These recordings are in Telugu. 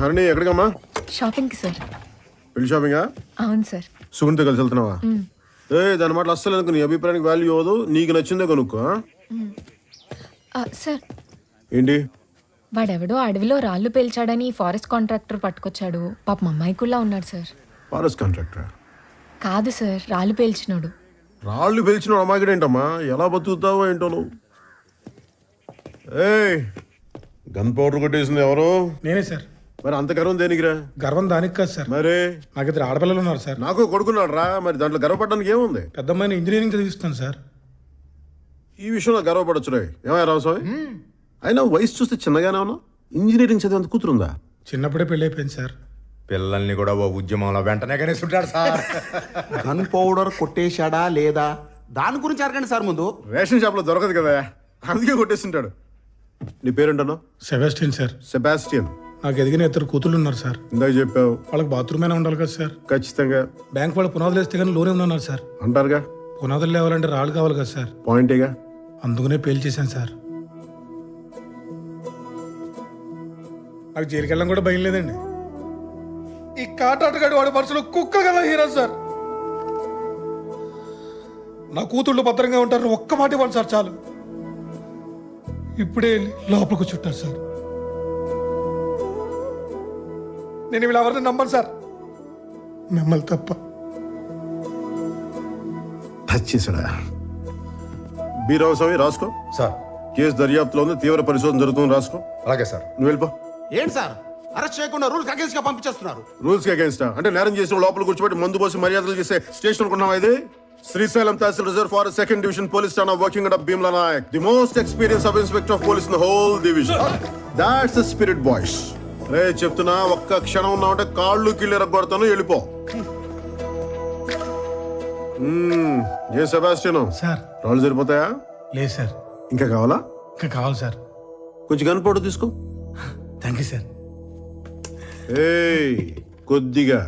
హరిణి ఎక్కడికమ్మా? షాపింగ్కి సార్. పెళ్లి షాపింగా? అవును సార్. సుగుణితో కలిసి వెళ్తున్నావా? దాని మాటలు అస్సలు అనుకో, నీ అభిప్రాయానికి వాల్యూ అవ్వదు. నీకు నచ్చిందే కొనుక్కో. సార్ ఏంటి? వాడెవడో అడవిలో రాళ్ళు పేల్చాడని ఫారెస్ట్ కాంట్రాక్టర్ పట్టుకొచ్చాడు. పాపం అమ్మాయికుల్లా ఉన్నాడు సార్. ఫారెస్ట్ కాంట్రాక్టర్ కాదు సార్, రాళ్ళు పేల్చినాడు. రాళ్ళు పేల్చిన అమ్మాయికి ఏంటమ్మా? ఎలా బతుకుతావో ఏంటో నువ్వు. గన్ పౌడర్ కొట్టేసింది ఎవరు? నేనే సార్. మరి అంత గర్వం దేనికిరా? గర్వం దానికి కాదు సార్. మరి నాకు ఇద్దరు ఆడపిల్లలు ఉన్నారు సార్. నాకు కొడుకున్నాడు రా. మరి దాంట్లో గర్వపడడానికి ఏముంది? పెద్దమ్మాయిని ఇంజనీరింగ్ చదివిస్తాను సార్. ఈ విషయంలో గర్వపడచ్చు రే. ఏమయ్య రామస్వామి, అయినా వయసు చూస్తే చిన్నగానే ఉన్నావు. ఇంజనీరింగ్ చదివేంత కూతురుందా? చిన్నప్పుడే పెళ్ళి అయిపోయింది సార్. పిల్లల్ని కూడా ఓ ఉద్యమంలో వెంటనే కనేస్తుంటాడు సార్. గన్ పౌడర్ కొట్టేశాడా లేదా దాని గురించి అడగండి సార్ ముందు. రేషన్ షాప్ లో దొరకదు కదా, అందుకే కొట్టేస్తుంటాడు. నీ పేరేంటన్నా? Sebastian sir. సెబాస్టియన్. నాకు ఎదిగిన ఇద్దరు కూతుళ్ళు ఉన్నారు సార్. ఇందాక చెప్పావు. వాళ్ళకి బాత్రూమ్ అయినా ఉండాలి కదా సార్. ఖచ్చితంగా. బ్యాంక్ వాళ్ళు పునాదులు వేస్తే కానీ లోన్ ఉన్నారు సార్. అంటారుగా. పునాదులు లేవాలంటే రాళ్ళు కావాలి కదా సార్. పాయింటేగా. అందుకనే పేల్ చేశాను సార్. నాకు జైలుకి వెళ్ళడం కూడా భయం లేదండి. ఈ కాటాటగాడి వాడి పర్సులో కుక్క కదా హీరో సార్. నా కూతుళ్ళు భద్రంగా ఉంటారు ఒక్క మాట ఇవ్వండి సార్ చాలు. ఇప్పుడే లోపలికి చుట్టారు సార్. నేను వీళ్ళు ఎవరిని నమ్మను సార్, మిమ్మల్ని తప్ప. టచ్ చేశాడా? బి రామస్వామి రాసుకో. సార్ కేసు దర్యాప్తులో ఉంది, తీవ్ర పరిశోధన జరుగుతుంది, రాసుకో. అలాగే సార్. నువ్వు వెళ్ళిపో. ఏంటి సార్ అరెస్ట్ చేయకుండా రూల్స్ అగేన్స్ట్ గా పంపించేస్తున్నారు? రూల్స్ కి అగేన్స్ట్ అంటే నేరం చేసిన లోపల కూర్చోబెట్టి మందు పోసి మర్యాదలు చేసే స్టేషన్ అనుకున్నావా ఇది? శ్రీశైలం తహసీల్ reserve forest second division police స్టానా working under Bheemla Nayak, the most experience sub inspector of police in the whole division. That's the spirit boys. రే చెప్తున్నా, ఒక్క క్షణం ఉన్నావంటే కాళ్ళు కిళ్ళు ఎరగొడతాను, వెళ్ళిపో. ఏ సెబాస్టియన్ సార్ రాళ్ళు సరిపోతాయా? లేదు సార్. ఇంకా కావాలా? ఇంకా కావాలి సార్. కొంచెం గన్ పౌడర్ తీసుకో. Thank you sir. కొద్దిగా.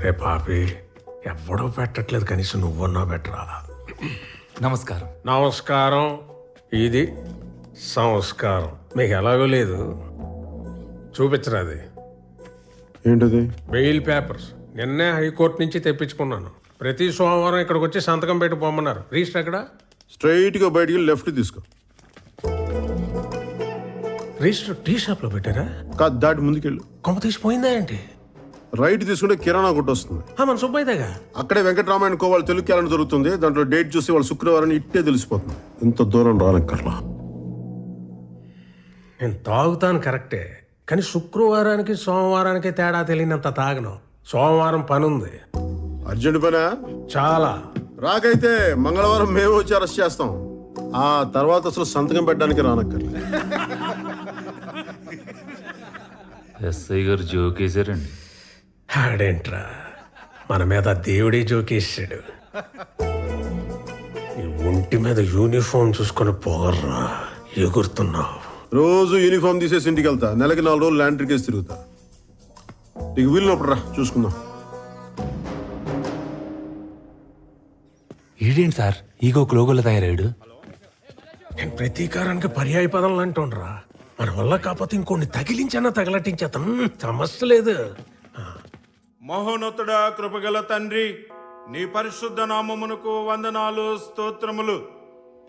రే పాపి, ఎవ్వడో పెట్టట్లేదు, కనీసం నువ్వన్నా పెట్టరా. నమస్కారం. నమస్కారం. ఇది సంస్కారం. మీకు ఎలాగో లేదు, చూపించరా. అది ఏంటది? బెయిల్ పేపర్స్ నిన్నే హైకోర్టు నుంచి తెప్పించుకున్నాను. ప్రతి సోమవారం ఇక్కడికి వచ్చి సంతకం పెట్టి పోమన్నారు. రిజిస్టర్ ఎక్కడ? స్ట్రైట్ గా బయటికి లెఫ్ట్ తీసుకో. రిజిస్టర్ టీ షాప్ లో పెట్టారా? కాదు, దాటి ముందుకెళ్ళు. కొమ్మ తీసిపోయిందా ఏంటి? రైట్ తీసుకుంటే కిరాణా కొట్టు వస్తుంది. మన సుబ్బయ్యగా అక్కడే వెంకటరామాయణ కో వాళ్ళు తెలుగు క్యాలెండర్ జరుగుతుంది. దాంట్లో డేట్ చూసి వాళ్ళు శుక్రవారం ఇట్టే తెలిసిపోతుంది. ఇంత దూరం రానక్కర్లా. నేను తాగుతాను కరెక్టే, కానీ శుక్రవారానికి సోమవారానికి తేడా తెలియనంత తాగను. సోమవారం పని ఉంది. అర్జెంట్ పనా? చాలా. రాకైతే మంగళవారం మేము వచ్చి అరెస్ట్ చేస్తాం. ఆ తర్వాత అసలు సంతకం పెట్టడానికి రానక్కర్లా. ఎస్ఐ గారు జోకేశారండి. ఆడేంట్రా, మన మీద దేవుడే జోకేసాడు. ఈ ఒంటి మీద యూనిఫామ్ చూసుకొని పోగర్రా, ఎగురుతున్నావు. రోజు యూనిఫామ్ తీసేసి ఇంటికి వెళ్తా. నెలకి 4 రోజులు ల్యాండ్రీ కేసు తిరుగుతా. నీకు వీలునప్పుడు రా, చూసుకుందాం. ఈడేంటి సార్ ఈగో క్లోగోలో తయారాడు? నేను ప్రతీకారానికి పర్యాయ పదం అంటుండ్రా. మన వల్ల కాకపోతే ఇంకొన్ని తగిలించన్నా తగలటించేతను, సమస్య లేదు. మహోన్నతుడా, కృపగల తండ్రి, నీ పరిశుద్ధ నామమునకు వందనాలు, స్తోత్రములు.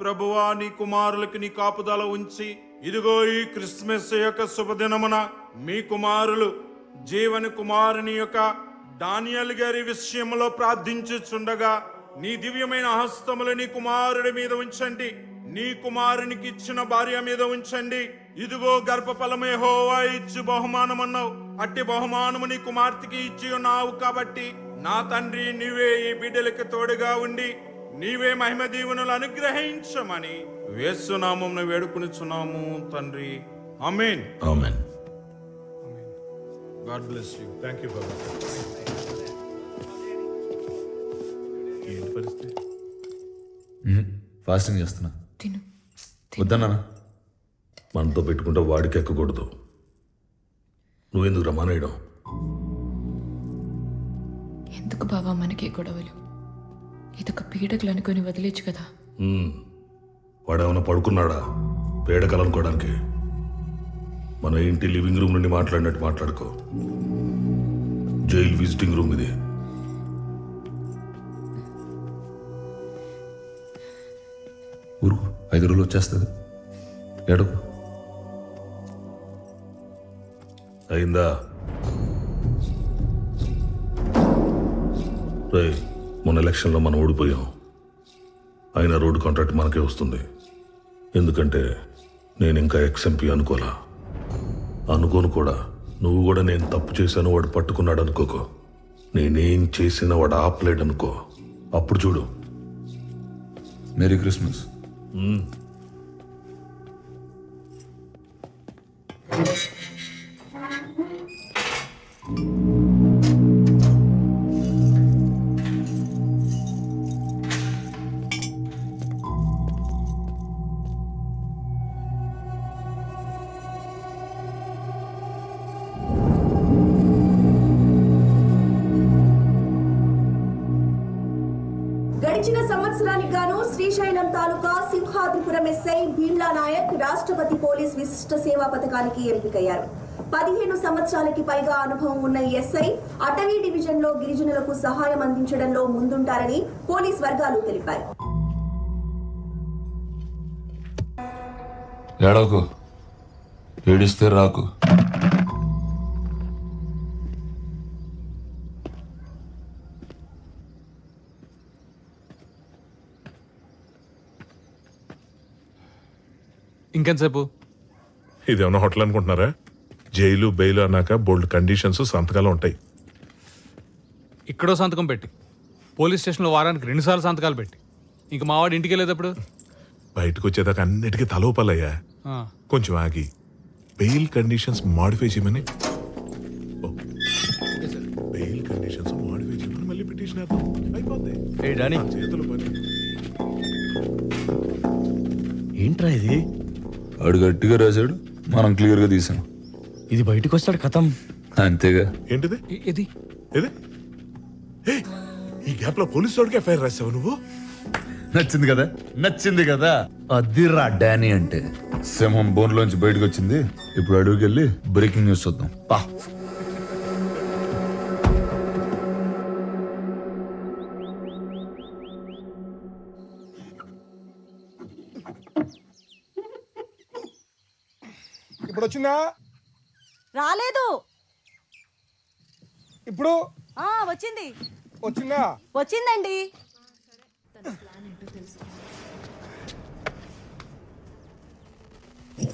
ప్రభువా, నీ కుమారులకి నీ కాపుదల ఉంచి, ఇదిగో ఈ క్రిస్మస్ యొక్క శుభదినమున మీ కుమారులు జీవని కుమారుని యొక్క డానియల్ గారి విషయంలో ప్రార్థించుచుండగా నీ దివ్యమైన హస్తములు నీ కుమారుడి మీద ఉంచండి. నీ కుమారునికి ఇచ్చిన భార్య మీద ఉంచండి. ఇదిగో గర్భఫలమే యెహోవా ఇచ్చు బహుమానమన్నావు. అట్టి బహుమానము నీ కుమార్తెకి ఇచ్చి ఉన్నావు కాబట్టి నా తండ్రి, నీవే ఈ బిడ్డలకు తోడుగా ఉండి నీవే మహిమ దీవెనలు అనుగ్రహించమని యేసు నామమున వేడుకొనుచున్నాము తండ్రి. Amen. Amen. God bless you. Thank you బాబా. పరిస్థితి? ఫాస్టింగ్ చేస్తున్నా. తిను. వద్దన్నా. మనతో పెట్టుకుంటే వాడికి ఎక్కకూడదు. నువ్వెందుకు రమానేయడం? ఎందుకు బావా మనకి గొడవలు? ఇదొక పీడకలు అనుకుని వదిలేచ్చు కదా. వాడేమైనా పడుకున్నాడా పేడకలనుకోవడానికి? మన ఇంటి లివింగ్ రూమ్ నుండి మాట్లాడినట్టు మాట్లాడుకో. జైలు విజిటింగ్ రూమ్ ఇది. ఊరుకు, 5 రోజులు వచ్చేస్తుంది. ఎడకు అయిందా? రే, మొన్న ఎలక్షన్లో మనం ఓడిపోయాం. అయినా రోడ్డు కాంట్రాక్ట్ మనకే వస్తుంది. ఎందుకంటే నేను ఇంకా ఎక్స్ఎంపీ అనుకోను కూడా. నువ్వు కూడా నేను తప్పు చేశాను వాడు పట్టుకున్నాడు అనుకోకో. నేనేం చేసినా వాడు ఆపలేడు అనుకో. అప్పుడు చూడు. Merry Christmas. గడిచిన సంవత్సరానికి గాను శ్రీశైలం తాలూకా సింహాద్రిపురం ఎస్ఐ భీమ్లా నాయక్ రాష్ట్రపతి పోలీస్ విశిష్ట సేవా పథకానికి ఎంపికయ్యారు. 15 సంవత్సరాలకి పైగా అనుభవం ఉన్న ఎస్ఐ అటవీ డివిజన్ లో గిరిజనులకు సహాయం అందించడంలో ముందుంటారని పోలీస్ వర్గాలు తెలిపాయి. ఏడవకు, ఏడిస్తే రాకు. ఇంకెంతసేపు? ఇదేమన్నా హోటల్ అనుకుంటున్నారా? జైలు బెయిల్ అన్నాక బోల్డ్ కండిషన్స్ సంతకాలు ఉంటాయి. ఇక్కడో సంతకం పెట్టి, పోలీస్ స్టేషన్లో వారానికి 2 సార్లు సంతకాలు పెట్టి, ఇంక మావాడు ఇంటికి వెళ్ళేటప్పుడు బయటకు వచ్చేదాకా అన్నిటికీ తలోపాలయ్యా. కొంచెం ఆగి బెయిల్ కండిషన్స్ మాడిఫై చేయమని బెయిల్ కండిషన్స్ మాడిఫై చేయమని మళ్ళీ పిటిషన్ అయిపోద్ది. చేతులు పని. ఏంట్రా ఇది? వాడు గట్టిగా రాశాడు, మనం క్లియర్గా తీసాం. ఇది బయటకు వస్తాడు కథం. అంతేగా. ఏంటిది? ఇది ఏది? ఈ గ్యాప్ లో పోలీసు వాడికి ఎఫ్ఐఆర్ రాసావు నువ్వు? నచ్చింది కదా, నచ్చింది కదా. అదిరా డానీ అంటే. సింహం బోన్లోంచి బయటకు వచ్చింది. ఇప్పుడు అడుగుకి వెళ్ళి బ్రేకింగ్ న్యూస్ చూద్దాం. పా. ఇప్పుడు వచ్చిందా? రాలేదు. ఇప్పుడు వచ్చింది. వచ్చిందా? వచ్చిందండి.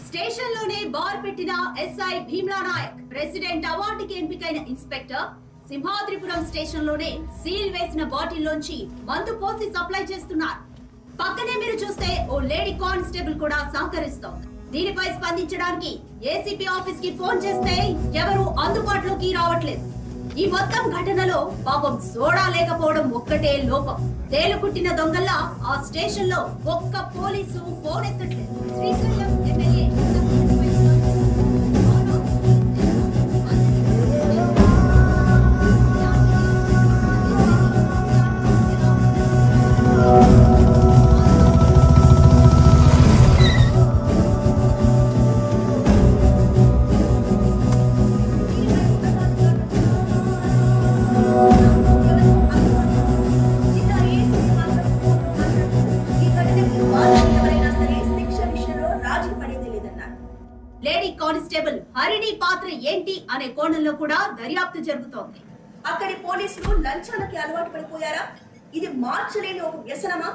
స్టేషన్ లోనే బార్ పెట్టిన ఎస్ఐ భీమ్లా నాయక్ ప్రెసిడెంట్ అవార్డుకి ఎంపికైన ఇన్స్పెక్టర్ సింహాద్రిపురం స్టేషన్ లోనే సీల్ వేసిన బాటిల్ లోంచి మందు పోసి సప్లై చేస్తున్నారు. పక్కనే మీరు చూస్తే ఓ లేడీ కానిస్టేబుల్ కూడా సహకరిస్తోంది. దీనిపై స్పందించడానికి ఏసీపీ ఆఫీస్ కి ఫోన్ చేస్తే ఎవరు అందుబాటులోకి రావట్లేదు. ఈ మొత్తం ఘటనలో పాపం సోడా లేకపోవడం ఒక్కటే లోపం. తేలుకుట్టిన దొంగల్లా ఆ స్టేషన్ లో ఒక్క పోలీసు ఫోన్ ఎత్తట్లేదు. Srisailam MLA lady constable Harini పాత్ర ఏంటి అనే కోణంలో కూడా దర్యాప్తు జరుగుతోంది. అక్కడి పోలీసులు లంచాలకి అలవాటు పడిపోయారా? ఇది మార్చలేని ఒక వ్యసనమా?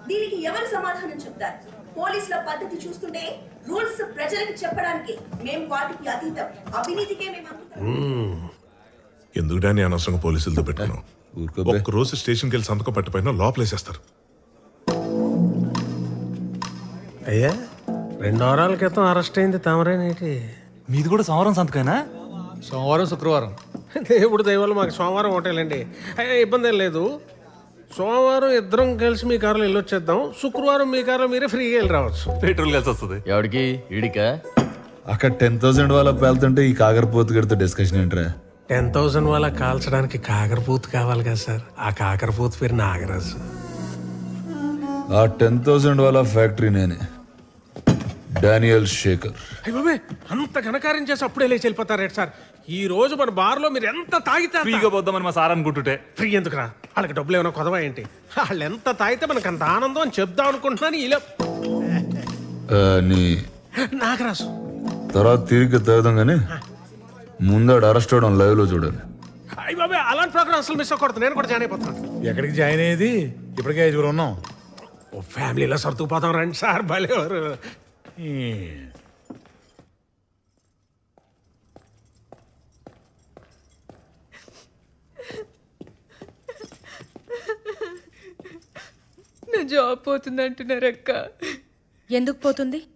దీనికి ఎవరు సమాధానం చెప్తారు? పోలీసుల పద్ధతి చూస్తుంటే రూల్స్ ప్రజలకు చెప్పడానికి మేము వాటికి అతీతం, అవినీతికే మేము ఎందుకు డాని అనవసరంగా పోలీసులతో పెట్టాను. ఒక్క రోజు స్టేషన్కి వెళ్ళి సంతకం పట్టిపోయినా లోపలేసేస్తారు. అయ్యా 2 వారాల క్రితం అరెస్ట్ అయింది తమరేనేటి? మీది కూడా సోమవారం సంతకైనా? సోమవారం శుక్రవారం. దేవుడు దయవల్ల మాకు సోమవారం హోటల్ అండి. ఇబ్బంది ఏం లేదు. సోమవారం ఇద్దరం కలిసి మీ కారులో వెళ్ళొచ్చేద్దాం, శుక్రవారం మీ కారులో మీరే ఫ్రీగా వెళ్ళి రావచ్చు. పెట్రోల్ కలిసి వస్తుంది. ఎవరికి? ఈడికా? అక్కడ 10,000 వాళ్ళ పేలుతుంటే ఈ కాకరపోతు గడితో డిస్కషన్ ఏంట్రా? 10,000 వాళ్ళ కాల్చడానికి కాకరపూత కావాలి కదా సార్. ఆ కాకరపూత పేరు నాగరాజు. ఆ 10,000 వాళ్ళ ఫ్యాక్టరీ నేనే, డానియల్ శేఖర్. అయ్య బాబే, అంత ఘనకార్యం చేసి అప్పుడే లేచి వెళ్ళిపోతారేంటి సార్? ఈ రోజు మన బార్లో మీరు ఎంత తాగితే ఫ్రీగా పోద్దామని మా సార్ అనుకుంటుంటే. ఫ్రీ ఎందుకురా? వాళ్ళకి డబ్బులు ఏమైనా కొదవా ఏంటి? వాళ్ళు ఎంత తాగితే మనకు అంత ఆనందం అని చెప్దాం అనుకుంటున్నాను. ఇలా నీ నాగరాజు తర్వాత తిరిగి తాగుదాం కానీ ముందాడు అరెస్ట్ అవడం లైవ్ లో చూడాలి. అయ్య బాబే, అలాంటి ప్రోగ్రామ్ అసలు మిస్ అవ్వకూడదు. నేను కూడా జాయిన్ అయిపోతాను. ఎక్కడికి జాయిన్ అయ్యేది? ఇప్పటికే 5 ఉన్నాం. ఓ ఫ్యామిలీలో సర్దుకుపోతాం రండి సార్. భలేవారు. నా జాబ్ పోతుంది అంటున్నారక్క. ఎందుకు పోతుంది?